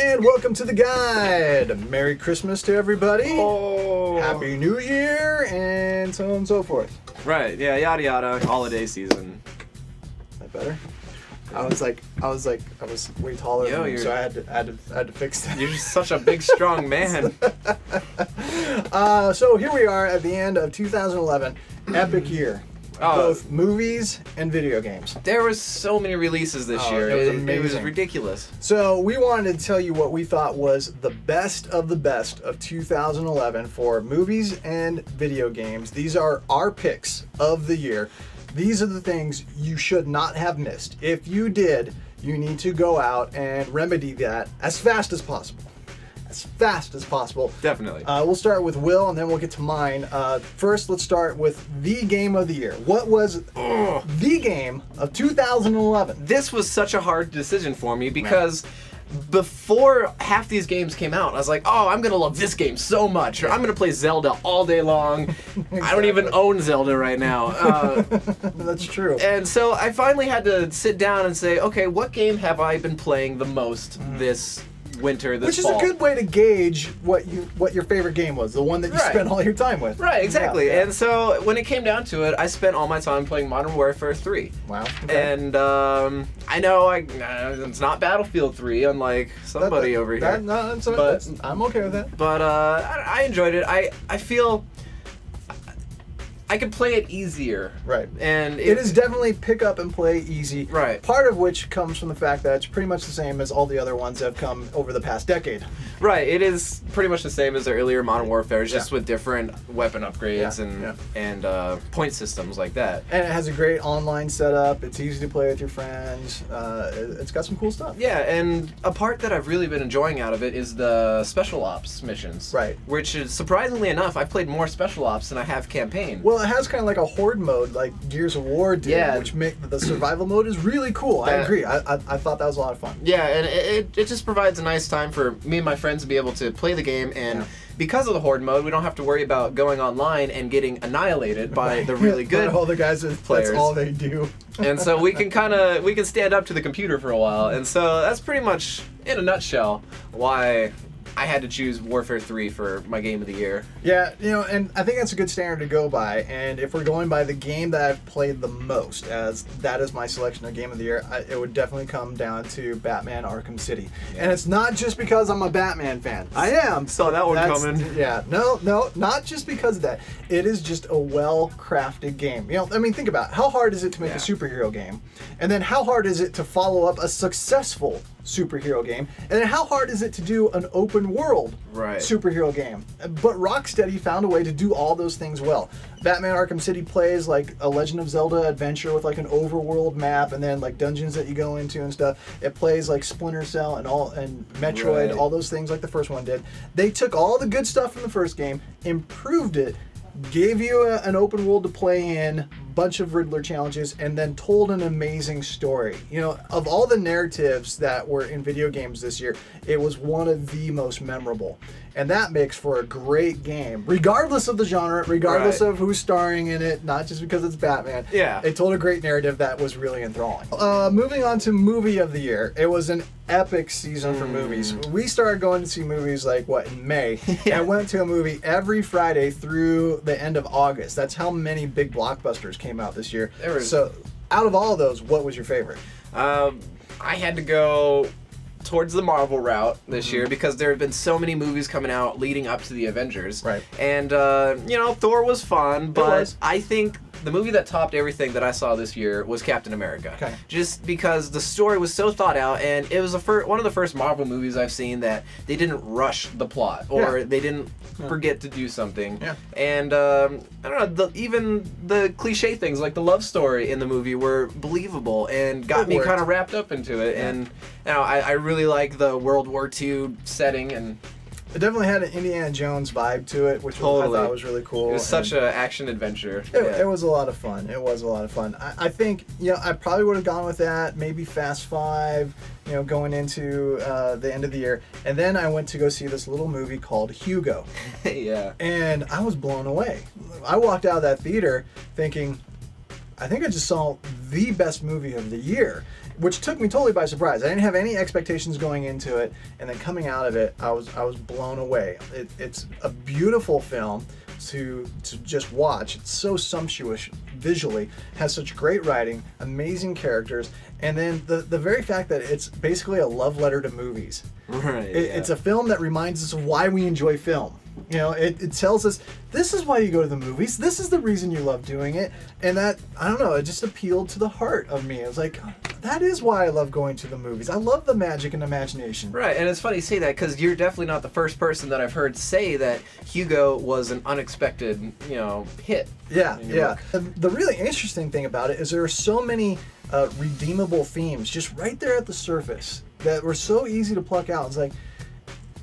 And welcome to the guide. Merry Christmas to everybody. Oh. Happy New Year, and so on and so forth. Right, yeah, yada yada, holiday season. Is that better? I was way taller than you, so I had to fix that. You're just such a big, strong man. So here we are at the end of 2011, epic year. Both movies and video games. There was so many releases this year. It was amazing. It was ridiculous. So we wanted to tell you what we thought was the best of 2011 for movies and video games. These are our picks of the year. These are the things you should not have missed. If you did, you need to go out and remedy that as fast as possible. As fast as possible. Definitely. We'll start with Will, and then we'll get to mine. First, let's start with the game of the year. What was the game of 2011? This was such a hard decision for me because before half these games came out, I was like, oh, I'm going to love this game so much, or I'm going to play Zelda all day long. Exactly. I don't even own Zelda right now. That's true. And so I finally had to sit down and say, okay, what game have I been playing the most this winter, this fall? Which is a good way to gauge what your favorite game was, the one that you spent all your time with. Right, exactly. Yeah. And so when it came down to it, I spent all my time playing Modern Warfare 3. Wow. Okay. And I know it's not Battlefield 3, unlike somebody over here. I'm okay with that. But I enjoyed it. I feel I could play it easier. Right. And it is definitely pick up and play easy. Right. Part of which comes from the fact that it's pretty much the same as all the other ones that have come over the past decade. Right. It is pretty much the same as the earlier Modern Warfare, just with different weapon upgrades and point systems like that. And it has a great online setup. It's easy to play with your friends. It's got some cool stuff. Yeah, and a part that I've really been enjoying out of it is the Special Ops missions. Right. Which is, surprisingly enough, I've played more Special Ops than I have campaign. Well, it has kind of like a horde mode, like Gears of War did, which make the survival mode is really cool. I agree. I thought that was a lot of fun. Yeah, and it just provides a nice time for me and my friends to be able to play the game, and because of the horde mode, we don't have to worry about going online and getting annihilated by the really good all the guys players. That's all they do. And so we can stand up to the computer for a while, and so that's pretty much in a nutshell why I had to choose Warfare 3 for my game of the year. Yeah, and I think that's a good standard to go by. And if we're going by the game that I've played the most, as that is my selection of game of the year, it would definitely come down to Batman Arkham City. Yeah. And it's not just because I'm a Batman fan. I am. Saw that one coming. Yeah, no, not just because of that. It is just a well-crafted game. I mean, think about it. How hard is it to make a superhero game? And then how hard is it to follow up a successful superhero game? And then how hard is it to do an open world superhero game? But Rocksteady found a way to do all those things well. Batman Arkham City plays like a Legend of Zelda adventure with like an overworld map and then like dungeons that you go into and stuff. It plays like Splinter Cell and Metroid, all those things like the first one did. They took all the good stuff from the first game, improved it, gave you an open world to play in, bunch of Riddler challenges, and then told an amazing story. Of all the narratives that were in video games this year, it was one of the most memorable. And that makes for a great game, regardless of the genre, regardless of who's starring in it, not just because it's Batman. Yeah. It told a great narrative that was really enthralling. Moving on to movie of the year. It was an epic season for movies. We started going to see movies in May. And went to a movie every Friday through the end of August. That's how many big blockbusters came out this year. So out of all of those, what was your favorite? I had to go towards the Marvel route this year because there have been so many movies coming out leading up to the Avengers. Right. And, Thor was fun, but I think the movie that topped everything that I saw this year was Captain America. Okay. Just because the story was so thought out, and it was one of the first Marvel movies I've seen that they didn't rush the plot, or they didn't forget to do something. Yeah. And, I don't know, even the cliche things like the love story in the movie were believable and got me kind of wrapped up into it. Yeah. And, I really like the World War II setting, and it definitely had an Indiana Jones vibe to it, which I thought was really cool. It was such an action adventure. It was a lot of fun. It was a lot of fun. I think, I probably would have gone with that, maybe Fast 5, going into the end of the year. And then I went to go see this little movie called Hugo. Yeah. And I was blown away. I walked out of that theater thinking, I think I just saw the best movie of the year. which took me totally by surprise. I didn't have any expectations going into it, and then coming out of it, I was blown away. It's a beautiful film to just watch. It's so sumptuous visually, has such great writing, amazing characters, and then the very fact that it's basically a love letter to movies. Right. It's a film that reminds us of why we enjoy film. You know, it tells us this is why you go to the movies. This is the reason you love doing it. And that, I don't know, it just appealed to the heart of me. It was like, that is why I love going to the movies. I love the magic and imagination. Right, and it's funny you say that because you're definitely not the first person that I've heard say that Hugo was an unexpected, hit. Yeah, yeah. The really interesting thing about it is there are so many redeemable themes just right there at the surface that were so easy to pluck out. It's like,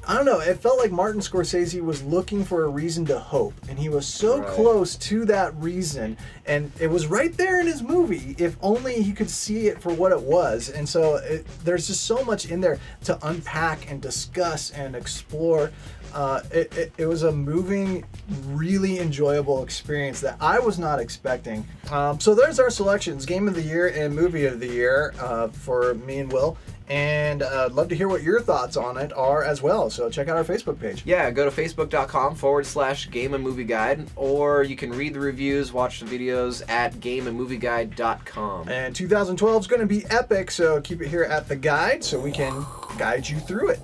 I don't know, it felt like Martin Scorsese was looking for a reason to hope, and he was so close to that reason, and it was right there in his movie, if only he could see it for what it was. And so there's just so much in there to unpack and discuss and explore. It was a moving, really enjoyable experience that I was not expecting. So there's our selections, Game of the Year and Movie of the Year for me and Will. And I'd love to hear what your thoughts on it are as well. So check out our Facebook page. Yeah, go to facebook.com/Game and Movie Guide, or you can read the reviews, watch the videos at GameandMovieGuide.com. And 2012 is going to be epic, so keep it here at The Guide so we can guide you through it.